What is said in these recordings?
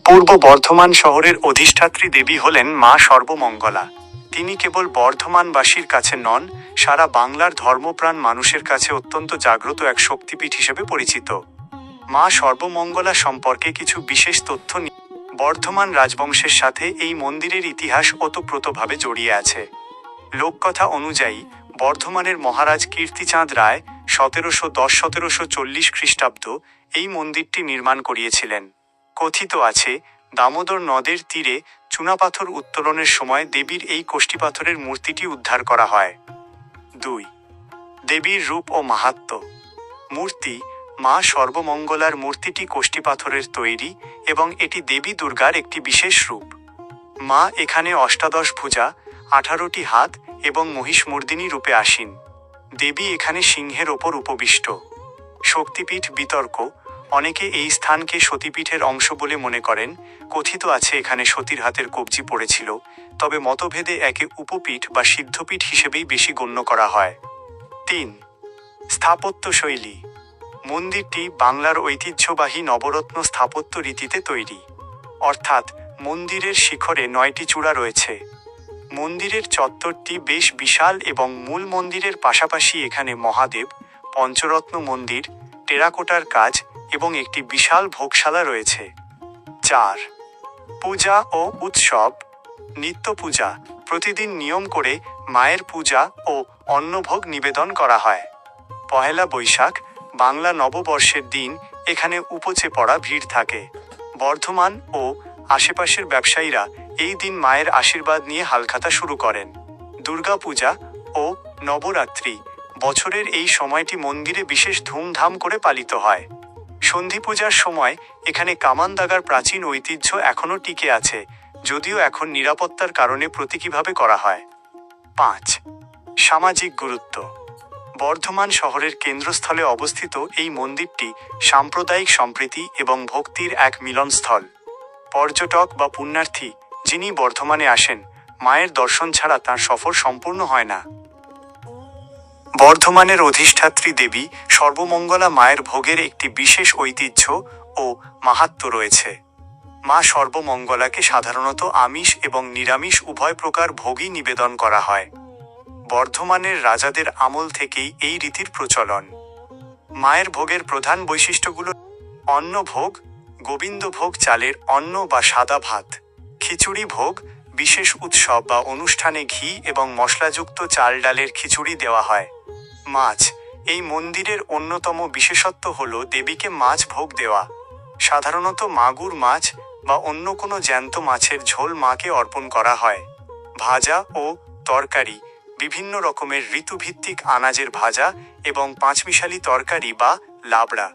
পূর্ব বর্ধমান শহরের অধিষ্ঠাত্রী দেবী হলেন মা সর্বমঙ্গলা। তিনি কেবল বর্ধমানবাসীর কাছে নন, সারা বাংলার ধর্মপ্রাণ মানুষের কাছে অত্যন্ত জাগ্রত এক শক্তিপীঠ হিসেবে পরিচিত। মা সর্বমঙ্গলা সম্পর্কে কিছু বিশেষ তথ্য বর্ধমান রাজবংশের সাথে এই মন্দিরের ইতিহাস ওতপ্রোতভাবে জড়িয়ে আছে। লোককথা অনুযায়ী বর্ধমানের মহারাজ কীর্তিচাঁদ রায় 1710-1740 খ্রিস্টাব্দ এই মন্দিরটি নির্মাণ করিয়েছিলেন। কথিত আছে, দামোদর নদের তীরে চুনাপাথর উত্তোলনের সময় দেবীর এই কোষ্ঠীপাথরের মূর্তিটি উদ্ধার করা হয়। 2. দেবীর রূপ ও মাহাত্ম্য। মূর্তি। মা সর্বমঙ্গলার মূর্তিটি কোষ্ঠীপাথরের তৈরি এবং এটি দেবী দুর্গার একটি বিশেষ রূপ। মা এখানে অষ্টাদশ ভুজা, 18টি হাত এবং মহিষমর্দিনী রূপে আসীন। দেবী এখানে সিংহের ওপর উপবিষ্ট। শক্তিপীঠ বিতর্ক। অনেকে এই স্থানকে সতীপীঠের অংশ বলে মনে করেন। কথিত আছে এখানে সতীর হাতের কবজি পড়েছিল, তবে মতভেদে একে উপপীঠ বা সিদ্ধপীঠ হিসেবেই বেশি গণ্য করা হয়। 3. স্থাপত্যশৈলী। মন্দিরটি বাংলার ঐতিহ্যবাহী নবরত্ন স্থাপত্য রীতিতে তৈরি, অর্থাৎ মন্দিরের শিখরে 9টি চূড়া রয়েছে। মন্দিরের চত্বরটি বেশ বিশাল এবং মূল মন্দিরের পাশাপাশি এখানে মহাদেব, পঞ্চরত্ন মন্দির, টেরাকোটার কাজ এবং একটি বিশাল ভোগশালা রয়েছে। 4. পূজা ও উৎসব। নিত্য পূজা। প্রতিদিন নিয়ম করে মায়ের পূজা ও অন্নভোগ নিবেদন করা হয়। পহেলা বৈশাখ, বাংলা নববর্ষের দিন এখানে উপচে পড়া ভিড় থাকে। বর্ধমান ও আশেপাশের ব্যবসায়ীরা এই দিন মায়ের আশীর্বাদ নিয়ে হালখাতা শুরু করেন। দুর্গাপূজা ও নবরাত্রি। বছরের এই সময়টি মন্দিরে বিশেষ ধুমধাম করে পালিত হয়। সন্ধি পূজার সময় এখানে কামান দাগার প্রাচীন ঐতিহ্য এখনও টিকে আছে, যদিও এখন নিরাপত্তার কারণে প্রতীকীভাবে করা হয়। 5. সামাজিক গুরুত্ব। বর্ধমান শহরের কেন্দ্রস্থলে অবস্থিত এই মন্দিরটি সাম্প্রদায়িক সম্প্রীতি এবং ভক্তির এক মিলনস্থল। পর্যটক বা পুণ্যার্থী যিনি বর্ধমানে আসেন, মায়ের দর্শন ছাড়া তার সফর সম্পূর্ণ হয় না। বর্ধমানের অধিষ্ঠাত্রী দেবী সর্বমঙ্গলা মায়ের ভোগের একটি বিশেষ ঐতিহ্য ও মাহাত্ম্য রয়েছে। মা সর্বমঙ্গলাকে সাধারণত আমিষ এবং নিরামিষ উভয় প্রকার ভোগই নিবেদন করা হয়। বর্ধমানের রাজাদের আমল থেকেই এই রীতির প্রচলন। মায়ের ভোগের প্রধান বৈশিষ্ট্যগুলো: অন্নভোগ, গোবিন্দভোগ চালের অন্ন বা সাদা ভাত। খিচুড়ি ভোগ, বিশেষ উৎসব বা অনুষ্ঠানে ঘি এবং মশলাযুক্ত চাল ডালের খিচুড়ি দেওয়া হয়। মাছ। এই মন্দিরের অন্যতম বিশেষত্ব হল দেবীকে মাছ ভোগ দেওয়া। সাধারণত মাগুর মাছ বা অন্য কোনো জ্যান্ত মাছের ঝোল মাকে অর্পণ করা হয়। ভাজা ও তরকারি। বিভিন্ন রকমের ঋতুভিত্তিক আনাজের ভাজা এবং পাঁচমিশালি তরকারি বা লাবড়া।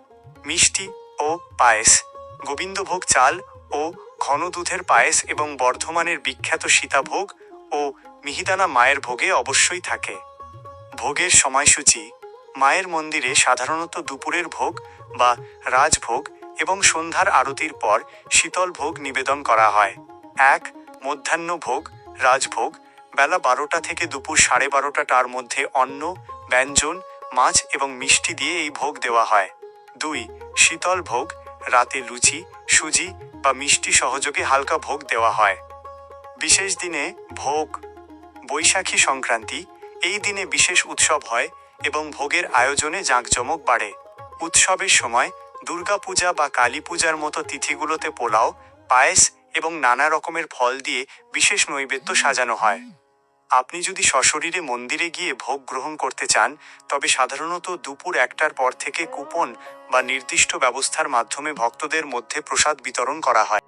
মিষ্টি ও পায়েস। গোবিন্দভোগ চাল ও ঘন দুধের পায়েস এবং বর্ধমানের বিখ্যাত সীতাভোগ ও মিহিদানা মায়ের ভোগে অবশ্যই থাকে। ভোগের সময়সূচি। মায়ের মন্দিরে সাধারণত দুপুরের ভোগ বা রাজভোগ এবং সন্ধ্যার আরতির পর শীতল ভোগ নিবেদন করা হয়। 1. মধ্যাহ্ন ভোগ, রাজভোগ। বেলা 12টা থেকে দুপুর 12:30টার মধ্যে অন্ন, ব্যঞ্জন, মাছ এবং মিষ্টি দিয়ে এই ভোগ দেওয়া হয়। 2. শীতল ভোগ। রাতে লুচি, সুজি বা মিষ্টি সহযোগে হালকা ভোগ দেওয়া হয়। বিশেষ দিনে ভোগ। বৈশাখী সংক্রান্তি। এই দিনে বিশেষ উৎসব হয় এবং ভোগের আয়োজনে জাঁকজমক বাড়ে। উৎসবের সময় দুর্গাপূজা বা কালী পূজার মতো তিথিগুলোতে পোলাও, পায়েস এবং নানা রকমের ফল দিয়ে বিশেষ নৈবেদ্য সাজানো হয়। আপনি যদি সশরীরে মন্দিরে গিয়ে ভোগ গ্রহণ করতে চান, তবে সাধারণত দুপুর 1টার পর থেকে কুপন বা নির্দিষ্ট ব্যবস্থার মাধ্যমে ভক্তদের মধ্যে প্রসাদ বিতরণ করা হয়।